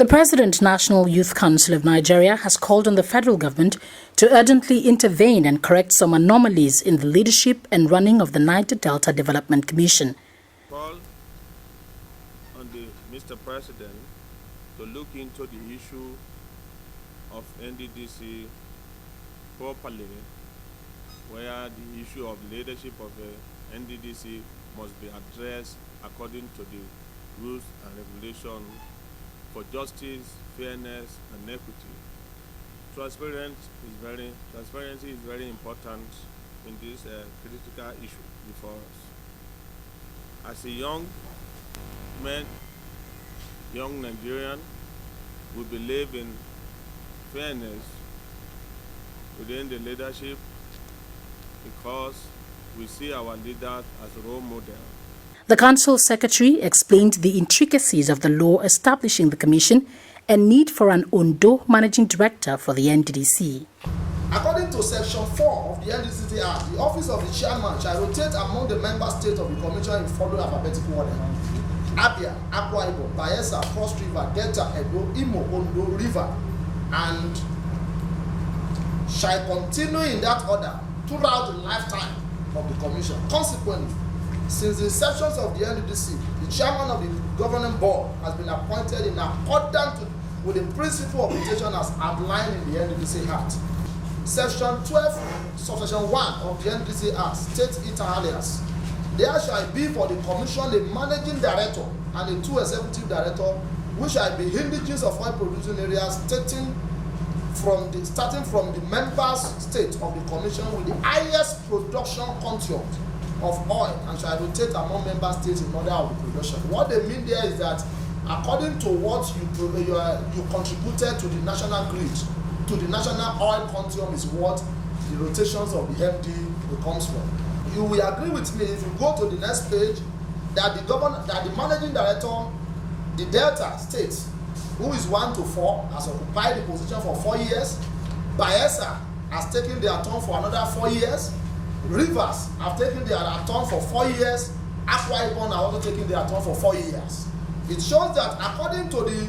The President, National Youth Council of Nigeria, has called on the federal government to urgently intervene and correct some anomalies in the leadership and running of the Niger Delta Development Commission. Call on Mr. President to look into the issue of NDDC properly, where the issue of leadership of the NDDC must be addressed according to the rules and regulations for justice, fairness, and equity. Transparency is very important in this critical issue before us. As a young Nigerian, we believe in fairness within the leadership because we see our leaders as a role model. The Council Secretary explained the intricacies of the law establishing the Commission and need for an Ondo Managing Director for the NDDC. According to Section 4 of the NDDC Act, the office of the chairman shall rotate among the member states of the Commission in following alphabetical order: Abia, Akwa Ibom, Bayelsa, Cross River, Delta, Edo, Imo, Ondo, River, and shall continue in that order throughout the lifetime of the Commission. Consequently, since the inception of the NDDC, the chairman of the governing board has been appointed in accordance with the principle of rotation as outlined in the NDDC Act. Section 12, Subsection 1 of the NDDC Act states it alias: there shall be for the Commission a managing director and a 2 executive director, which shall be indigenous of oil producing areas starting from the members state of the Commission with the highest production content of oil, and shall rotate among member states in order of the production. What they mean there is that according to what you contributed to the national grid, to the national oil consumption, is what the rotations of the MD comes from. You will agree with me if you go to the next page that the managing director, the Delta State, who is 1 to 4, has occupied the position for 4 years. Bayelsa has taken their turn for another 4 years. Rivers have taken their turn for 4 years. Akwa Ibom are also taking their turn for 4 years. It shows that according to the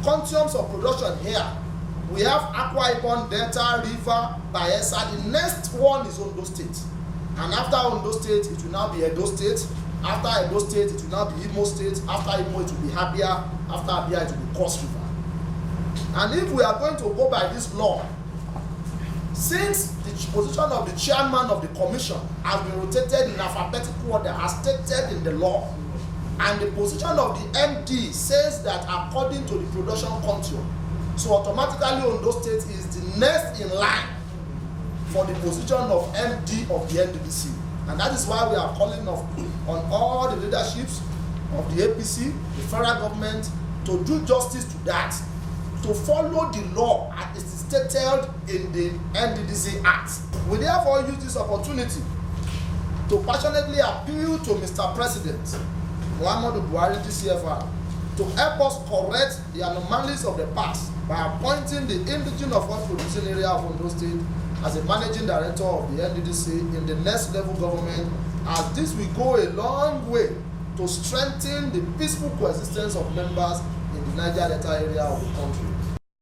continuums of production here, we have Akwa Ibom, Delta, River, Bayelsa. The next one is Ondo State. And after Ondo State, it will now be Edo State. After Edo State, it will now be Imo State. After Imo, it will be Abia. After Abia, it will be Cross River. And if we are going to go by this law, since the position of the chairman of the commission has been rotated in alphabetical order as stated in the law, and the position of the MD says that according to the production contour, so automatically Ondo State is the next in line for the position of MD of the NDDC. And that is why we are calling on all the leaderships of the APC, the federal government, to do justice to that, to follow the law as it is stated in the NDDC Act. We therefore use this opportunity to passionately appeal to Mr. President Muhammadu Buhari GCFR to help us correct the anomalies of the past by appointing the indigenous of oil producing area of Ondo State as a managing director of the NDDC in the next level government, as this will go a long way to strengthen the peaceful coexistence of members in the Niger Delta area of the country.